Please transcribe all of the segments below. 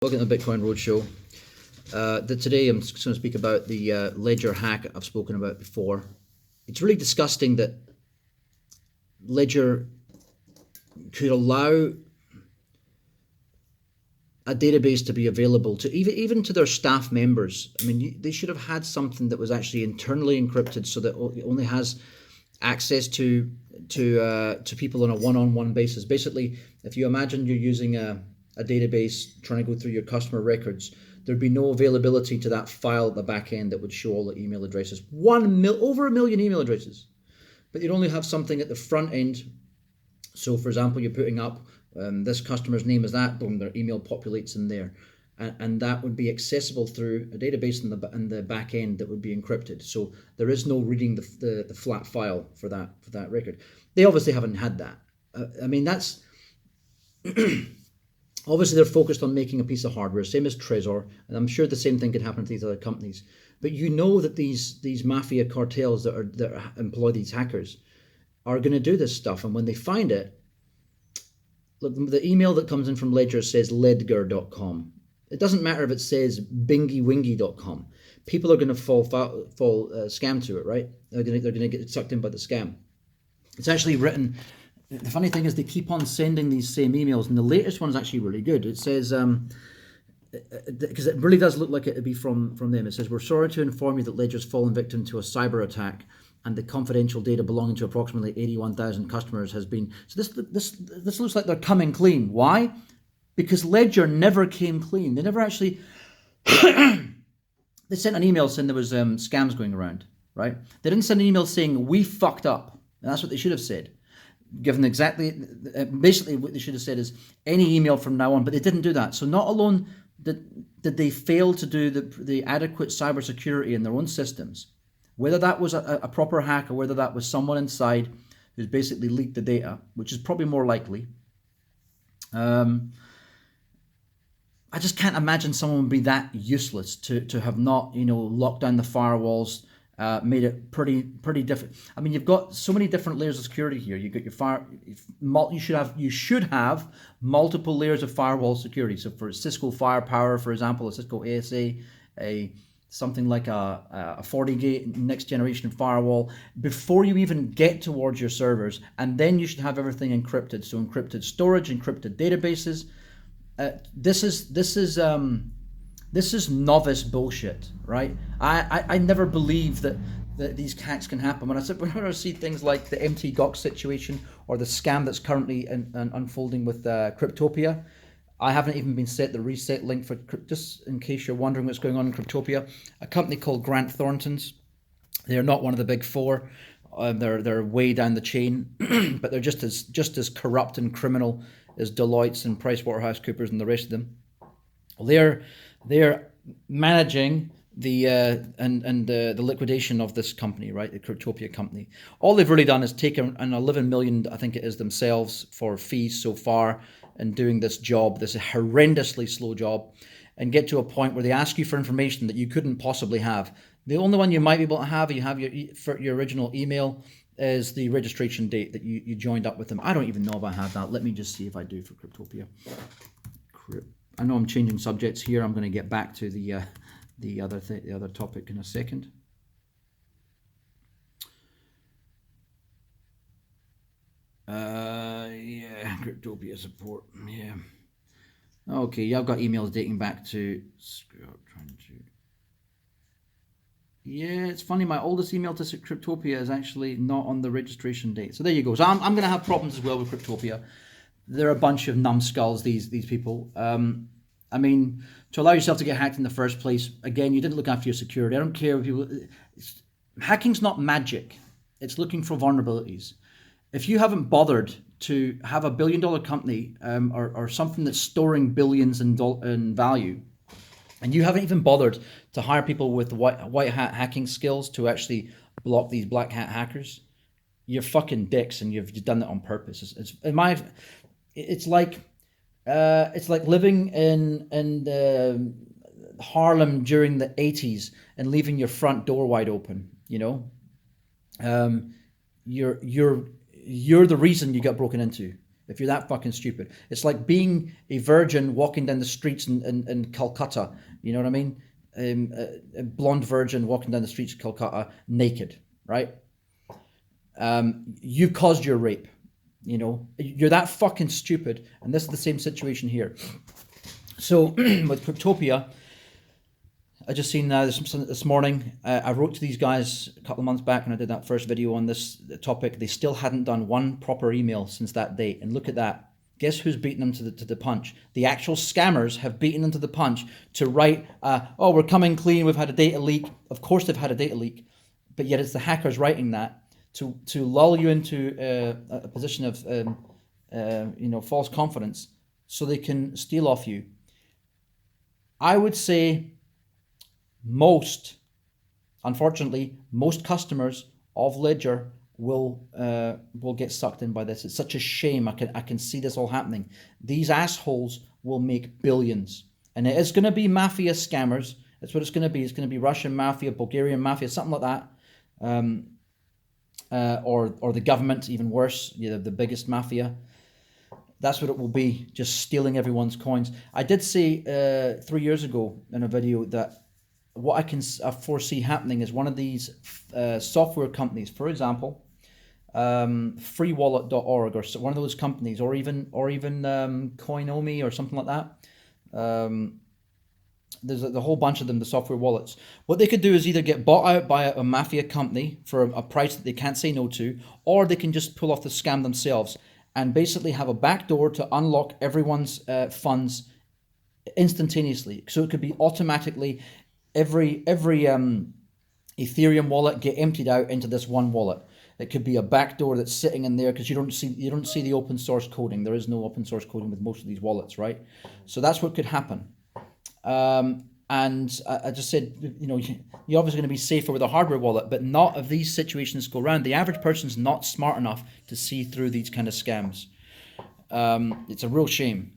Welcome to the Bitcoin Roadshow. Today I'm just going to speak about the Ledger hack I've spoken about before. It's really disgusting that Ledger could allow a database to be available to even to their staff members. I mean, they should have had something that was actually internally encrypted so that it only has access to people on a one-on-one basis. Basically, if you imagine you're using a database trying to go through your customer records, there'd be no availability to that file at the back end that would show all the email addresses. Over 1 million email addresses. But you'd only have something at the front end. So for example, you're putting up this customer's name is that, boom, their email populates in there. And that would be accessible through a database in the back end that would be encrypted. So there is no reading the flat file for that record. They obviously haven't had that. I mean, that's obviously they're focused on making a piece of hardware, same as Trezor, and I'm sure the same thing could happen to these other companies. But you know that these mafia cartels that employ these hackers are going to do this stuff, and when they find it, look, the email that comes in from Ledger says ledger.com. It doesn't matter if it says bingywingy.com. People are going to fall scam to it, right? They're going to get sucked in by the scam. It's actually written. The funny thing is they keep on sending these same emails, and the latest one is actually really good. It says, because it really does look like it would be from them. It says, "We're sorry to inform you that Ledger's fallen victim to a cyber attack, and the confidential data belonging to approximately 81,000 customers has been." So this looks like they're coming clean. Why? Because Ledger never came clean. They never actually. They sent an email saying there was scams going around, right? They didn't send an email saying we fucked up. And that's what they should have said. Given basically what they should have said is any email from now on, but they didn't do that. So not alone did they fail to do the adequate cybersecurity in their own systems, whether that was a proper hack or whether that was someone inside who's basically leaked the data, which is probably more likely. I just can't imagine someone would be that useless to have not, locked down the firewalls. Made it pretty different. I mean, you've got so many different layers of security here. You've got you should have multiple layers of firewall security. So for Cisco Firepower, for example, a Cisco ASA, something like a FortiGate next generation firewall, before you even get towards your servers, and then you should have everything encrypted. So encrypted storage, encrypted databases. This is novice bullshit, right? I never believed that these hacks can happen. When I see things like the MtGOX situation or the scam that's currently unfolding with Cryptopia, I haven't even been set the reset link for, just in case you're wondering what's going on in Cryptopia, a company called Grant Thornton's. They're not one of the big four. They're way down the chain, but they're just as corrupt and criminal as Deloitte's and PricewaterhouseCoopers and the rest of them. They're managing the liquidation of this company, right? The Cryptopia company. All they've really done is take an 11 million, I think it is, themselves for fees so far in doing this job, this horrendously slow job, and get to a point where they ask you for information that you couldn't possibly have. The only one you might be able to have, your original email, is the registration date that you joined up with them. I don't even know if I have that. Let me just see if I do for Cryptopia. I know I'm changing subjects here. I'm going to get back to the other topic in a second. Yeah, Cryptopia support. Yeah. Okay, yeah, I've got emails dating back to. Yeah, it's funny. My oldest email to Cryptopia is actually not on the registration date. So there you go. So I'm going to have problems as well with Cryptopia. They're a bunch of numbskulls, these people. I mean, to allow yourself to get hacked in the first place, again, you didn't look after your security. I don't care if people. Hacking's not magic. It's looking for vulnerabilities. If you haven't bothered to have a $1 billion company or something that's storing billions in value, and you haven't even bothered to hire people with white hat hacking skills to actually block these black hat hackers, you're fucking dicks, and you've done that on purpose. It's like living in Harlem during the 80s and leaving your front door wide open. You're the reason you got broken into. if you're that fucking stupid. It's like being a virgin walking down the streets in Calcutta. You know what I mean? A blonde virgin walking down the streets of Calcutta naked, right? You caused your rape. You know, you're that fucking stupid. And this is the same situation here. So with Cryptopia, I just seen this morning, I wrote to these guys a couple of months back when I did that first video on this topic. They still hadn't done one proper email since that date. And look at that. Guess who's beaten them to the punch? The actual scammers have beaten them to the punch to write, oh, we're coming clean, we've had a data leak. Of course they've had a data leak, but yet it's the hackers writing that to lull you into a position of false confidence so they can steal off you. I would say unfortunately, most customers of Ledger will get sucked in by this. It's such a shame. I can see this all happening. These assholes will make billions, and it is going to be mafia scammers. That's what it's going to be. It's going to be Russian mafia, Bulgarian mafia, something like that, or the government, even worse, the biggest mafia. That's what it will be, just stealing everyone's coins. I did say 3 years ago in a video that what I can foresee happening is one of these software companies, for example, freewallet.org or one of those companies, or even Coinomi or something like that. There's a whole bunch of them, the software wallets. What they could do is either get bought out by a mafia company for a price that they can't say no to, or they can just pull off the scam themselves and basically have a backdoor to unlock everyone's funds instantaneously. So it could be automatically every Ethereum wallet get emptied out into this one wallet. It could be a backdoor that's sitting in there because you don't see the open source coding. There is no open source coding with most of these wallets, right? So that's what could happen. And I just said, you're obviously going to be safer with a hardware wallet, but not if these situations go around. The average person's not smart enough to see through these kind of scams. It's a real shame.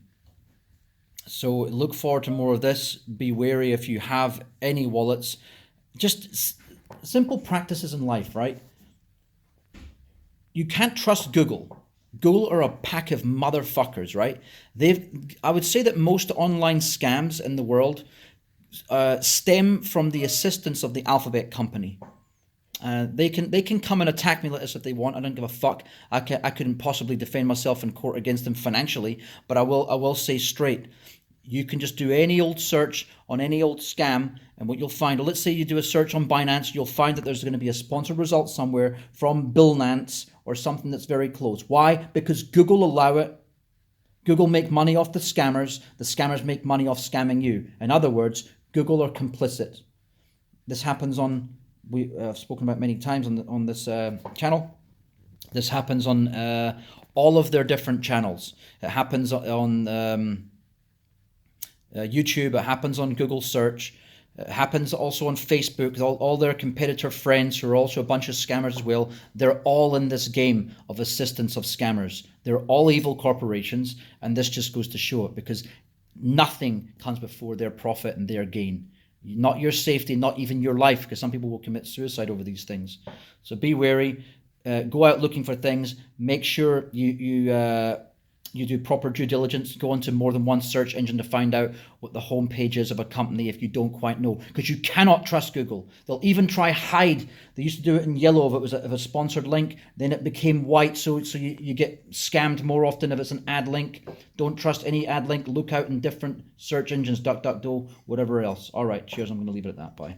So look forward to more of this. Be wary if you have any wallets. Just simple practices in life, right? You can't trust Google. Google are a pack of motherfuckers, right? I would say that most online scams in the world stem from the assistance of the Alphabet company. They can come and attack me like this if they want. I don't give a fuck. I couldn't possibly defend myself in court against them financially, but I will say straight. You can just do any old search on any old scam, and what you'll find, let's say you do a search on Binance, you'll find that there's going to be a sponsored result somewhere from Bill Nance or something that's very close. Why? Because Google allow it. Google make money off the scammers make money off scamming you. In other words, Google are complicit. This happens I've spoken about many times on this channel. This happens on all of their different channels. It happens on YouTube, it happens on Google search, it happens also on Facebook. All their competitor friends who are also a bunch of scammers as well, they're all in this game of assistance of scammers. They're all evil corporations, and this just goes to show it, because nothing comes before their profit and their gain. Not your safety, not even your life, because some people will commit suicide over these things. So be wary, go out looking for things, make sure you do proper due diligence, go onto more than one search engine to find out what the homepage is of a company if you don't quite know, because you cannot trust Google. They'll even try hide. They used to do it in yellow if it was a sponsored link, then it became white, so you get scammed more often if it's an ad link. Don't trust any ad link. Look out in different search engines, DuckDuckGo, whatever else. All right, cheers. I'm going to leave it at that. Bye.